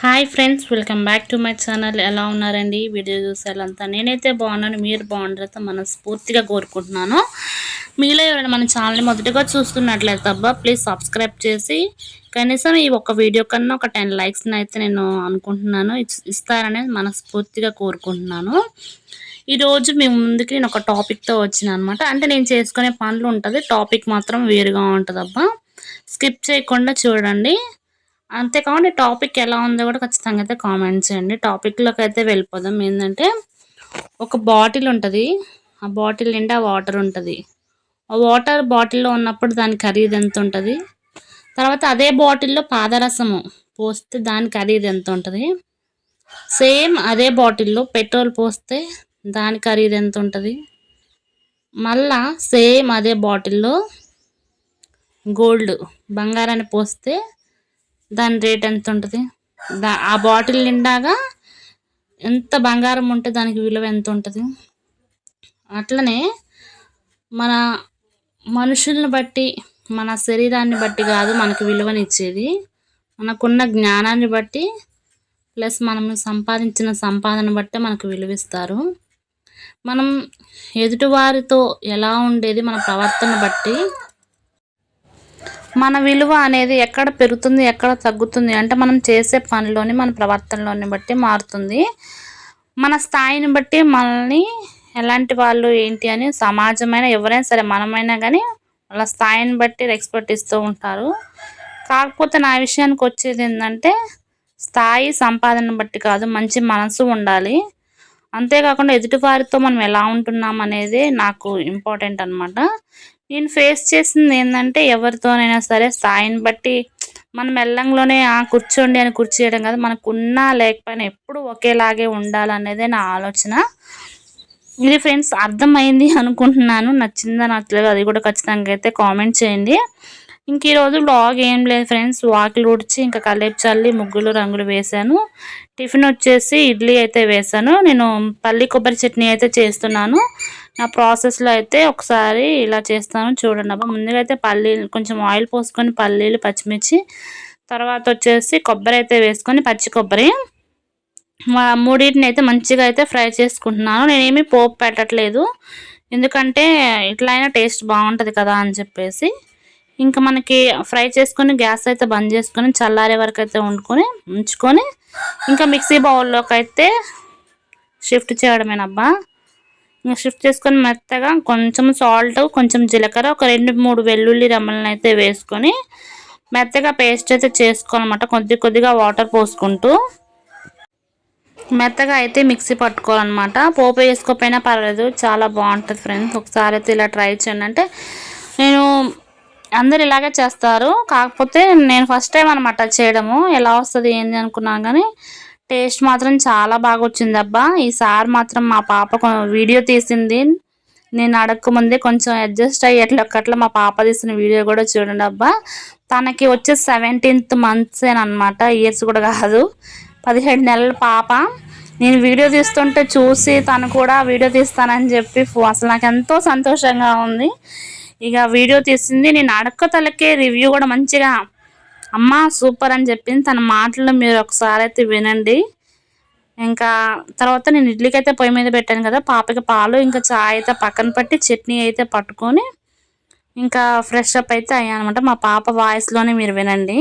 Hi friends, welcome back to my channel. ఎలా ఉన్నారండి? Video చూసేయాలంతా నేనైతే బాగున్నాను. మీరు బాగుంటారైతే మనస్ఫూర్తిగా కోరుకుంటున్నాను. మీలో ఎవరైనా మన ఛానల్ని మొదటిగా చూస్తున్నట్లయితే అబ్బా ప్లీజ్ సబ్స్క్రైబ్ చేసి కనీసం ఈ ఒక్క వీడియో కన్నా ఒక 10 లైక్స్ని అయితే నేను అనుకుంటున్నాను. ఇస్తారని మనస్ఫూర్తిగా కోరుకుంటున్నాను. ఈరోజు మీ ముందుకి నేను ఒక టాపిక్తో వచ్చిన అనమాట. అంటే నేను చేసుకునే పనులు ఉంటుంది, టాపిక్ మాత్రం వేరుగా ఉంటుంది అబ్బా. స్కిప్ చేయకుండా చూడండి. అంతేకాకుండా టాపిక్ ఎలా ఉందో కూడా ఖచ్చితంగా అయితే కామెంట్ చేయండి. టాపిక్లోకి అయితే వెళ్ళిపోదాం. ఏంటంటే ఒక బాటిల్ ఉంటుంది, ఆ బాటిల్ నిండా వాటర్ ఉంటుంది. ఆ వాటర్ బాటిల్లో ఉన్నప్పుడు దాని ఖరీదు ఎంత ఉంటుంది, తర్వాత అదే బాటిల్లో పాదరసము పోస్తే దాని ఖరీదు ఎంత ఉంటుంది, సేమ్ అదే బాటిల్లో పెట్రోల్ పోస్తే దాని ఖరీదు ఎంత ఉంటుంది, మళ్ళా సేమ్ అదే బాటిల్లో గోల్డ్ బంగారాన్ని పోస్తే దాని రేట్ ఎంత ఉంటుంది, ఆ బాటిల్ నిండాగా ఎంత బంగారం ఉంటే దానికి విలువ ఎంత ఉంటుంది. అట్లనే మన మనుషుల్ని బట్టి, మన శరీరాన్ని బట్టి కాదు మనకు విలువనిచ్చేది, మనకున్న జ్ఞానాన్ని బట్టి ప్లస్ మనం సంపాదించిన సంపాదన బట్టే మనకు విలువిస్తారు. మనం ఎదుటివారితో ఎలా ఉండేది మన ప్రవర్తన బట్టి మన విలువ అనేది ఎక్కడ పెరుగుతుంది, ఎక్కడ తగ్గుతుంది అంటే మనం చేసే పనిలోని, మన ప్రవర్తనలోని బట్టి మారుతుంది. మన స్థాయిని బట్టి మనల్ని ఎలాంటి వాళ్ళు ఏంటి అని సమాజమైన ఎవరైనా సరే, మనమైనా కానీ వాళ్ళ స్థాయిని బట్టి రెస్పెక్ట్ ఇస్తూ ఉంటారు. కాకపోతే నా విషయానికి వచ్చేది ఏంటంటే స్థాయి సంపాదన బట్టి కాదు, మంచి మనసు ఉండాలి. అంతేకాకుండా ఎదుటివారితో మనం ఎలా ఉంటున్నాం అనేది నాకు ఇంపార్టెంట్ అనమాట. నేను ఫేస్ చేసింది ఏంటంటే ఎవరితోనైనా సరే స్థాయిని బట్టి మనం మెల్లంలోనే కూర్చోండి అని కూర్చోయడం కాదు, మనకున్నా లేకపోయినా ఎప్పుడు ఒకేలాగే ఉండాలనేదే నా ఆలోచన. ఇది ఫ్రెండ్స్ అర్థమైంది అనుకుంటున్నాను. నచ్చిందా నచ్చలేదు అది కూడా ఖచ్చితంగా అయితే కామెంట్ చేయండి. ఇంక ఈరోజు బ్లాగ్ ఏం లేదు ఫ్రెండ్స్, వాకిలు ఊడ్చి ఇంకా కల్లేపు చల్లి ముగ్గులు రంగులు వేశాను. టిఫిన్ వచ్చేసి ఇడ్లీ అయితే వేశాను. నేను పల్లి కొబ్బరి చట్నీ అయితే చేస్తున్నాను. నా ప్రాసెస్లో అయితే ఒకసారి ఇలా చేస్తాను చూడండి అబ్బా. ముందుగా అయితే పల్లీలు కొంచెం ఆయిల్ పోసుకొని పల్లీలు, పచ్చిమిర్చి, తర్వాత వచ్చేసి కొబ్బరి అయితే వేసుకొని పచ్చి కొబ్బరి మూడింటిని అయితే మంచిగా అయితే ఫ్రై చేసుకుంటున్నాను. నేనేమి పోపు పెట్టట్లేదు, ఎందుకంటే ఇట్లా అయినా టేస్ట్ బాగుంటుంది కదా అని చెప్పేసి. ఇంకా మనకి ఫ్రై చేసుకొని గ్యాస్ అయితే బంద్ చేసుకొని చల్లారే వరకు అయితే ఉంచుకొని ఇంకా మిక్సీ బౌల్లోకి అయితే షిఫ్ట్ చేయడమేనబ్బా. ఇంకా షిఫ్ట్ చేసుకొని మెత్తగా కొంచెం సాల్ట్, కొంచెం జీలకర్ర, ఒక 2-3 వెల్లుల్లి రెమ్మలను అయితే వేసుకొని మెత్తగా పేస్ట్ అయితే చేసుకోవాలన్నమాట. కొద్దిగా వాటర్ పోసుకుంటూ మెత్తగా అయితే మిక్సీ పట్టుకోవాలన్నమాట. పోపు వేసుకోకపోయినా పర్వాలేదు, చాలా బాగుంటుంది ఫ్రెండ్స్. ఒకసారి అయితే ఇలా ట్రై చేయండి. అంటే నేను అందరు ఇలాగే చేస్తారు, కాకపోతే నేను ఫస్ట్ టైం అనమాట చేయడము. ఎలా వస్తుంది ఏంది అనుకున్నాను, కానీ టేస్ట్ మాత్రం చాలా బాగా వచ్చింది అబ్బా. ఈసారి మాత్రం మా పాప వీడియో తీసింది, నేను అడగకముందే కొంచెం అడ్జస్ట్ అయ్యి ఎట్లొక్కట్లా మా పాప తీసిన వీడియో కూడా చూడండి అబ్బా. తనకి వచ్చే 17th month అనమాట, ఇయర్స్ కూడా కాదు, 17 నెలల పాప. నేను వీడియో తీస్తుంటే చూసి తను కూడా వీడియో తీస్తానని చెప్పి అసలు నాకు ఎంతో సంతోషంగా ఉంది. ఇక వీడియో తీసింది, నేను అడక్క తలకే రివ్యూ కూడా మంచిగా అమ్మ సూపర్ అని చెప్పింది. తన మాటలు మీరు ఒకసారి అయితే వినండి. ఇంకా తర్వాత నేను ఇడ్లీకి అయితే పొయ్యి మీద పెట్టాను కదా, పాపకి పాలు ఇంకా చాయ్ అయితే పక్కన పెట్టి చట్నీ అయితే పట్టుకొని ఇంకా ఫ్రెష్ అప్ అయితే అయ్యానమాట. మా పాప వాయిస్లోనే మీరు వినండి.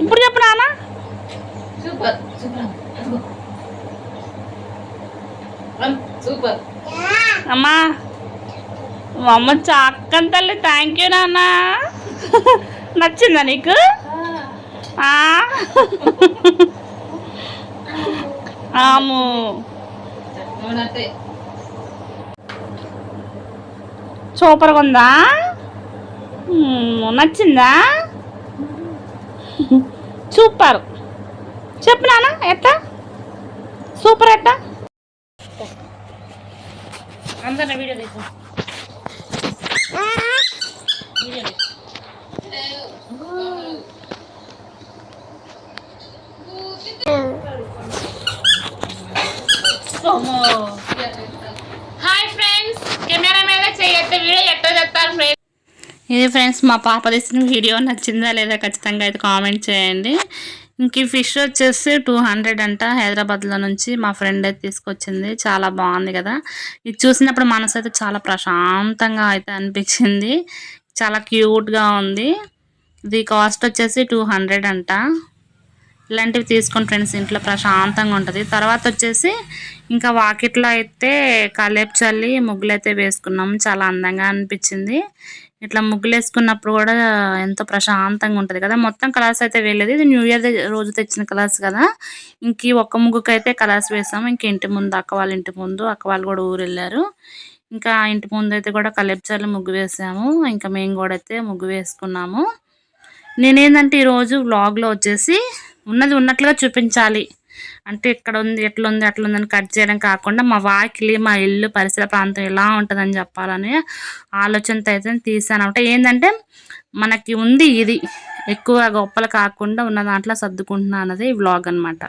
ఇప్పుడు చెప్పు నాన్న. సూపర్ అమ్మా మా అమ్మ చాక్కని తల్లి, థ్యాంక్ యూ నాన్న. నచ్చిందా నీకు? ఆము సూపర్గా ఉందా? నచ్చిందా? సూపర్. చెప్పు నాన్న ఎట్టా సూపర్ ఎట్టా? అందరిని వీడియో తీసు హాయ్ చెప్తాను ఫ్రెండ్స్. ఇది ఫ్రెండ్స్ మా పాప తీసిన వీడియో నచ్చిందా లేదా ఖచ్చితంగా అయితే కామెంట్ చేయండి. ఇంక ఈ ఫిష్ వచ్చేసి 200 అంట. హైదరాబాద్లో నుంచి మా ఫ్రెండ్ అయితే తీసుకొచ్చింది. చాలా బాగుంది కదా. ఇది చూసినప్పుడు మనసు అయితే చాలా ప్రశాంతంగా అయితే అనిపించింది. చాలా క్యూట్గా ఉంది. ఇది కాస్ట్ వచ్చేసి 200 అంట. ఇలాంటివి తీసుకోండి ఫ్రెండ్స్, ఇంట్లో ప్రశాంతంగా ఉంటుంది. తర్వాత వచ్చేసి ఇంకా వాకిట్లో అయితే కలేపు చల్లి ముగ్గులు అయితే వేసుకున్నాం. చాలా అందంగా అనిపించింది. ఇట్లా ముగ్గులు వేసుకున్నప్పుడు కూడా ఎంతో ప్రశాంతంగా ఉంటుంది కదా. మొత్తం కలర్స్ అయితే వేయలేదు, ఇది న్యూ ఇయర్ రోజు తెచ్చిన కలర్స్ కదా. ఇంక ఈ ఒక్క ముగ్గుకి అయితే కలర్స్ వేసాము. ఇంక ఇంటి ముందు అక్క వాళ్ళ ఇంటి ముందు, అక్క వాళ్ళు కూడా ఊరు వెళ్ళారు. ఇంకా ఇంటి ముందు అయితే కూడా కలేపు చల్లి ముగ్గు వేసాము. ఇంకా మేము కూడా అయితే ముగ్గు వేసుకున్నాము. నేనేంటంటే ఈరోజు వ్లాగ్లో వచ్చేసి ఉన్నది ఉన్నట్లుగా చూపించాలి. అంటే ఇక్కడ ఉంది, ఎట్లుంది అట్లుందని కట్ చేయడం కాకుండా మా వాకిలి, మా ఇల్లు, పరిసర ప్రాంతం ఎలా ఉంటుందని చెప్పాలని ఆలోచనతో అయితే తీసాను. అంటే ఏంటంటే మనకి ఉంది ఇది, ఎక్కువ గొప్పలు కాకుండా ఉన్న దాంట్లో సర్దుకుంటున్నా అన్నది ఈ వ్లాగ్ అనమాట.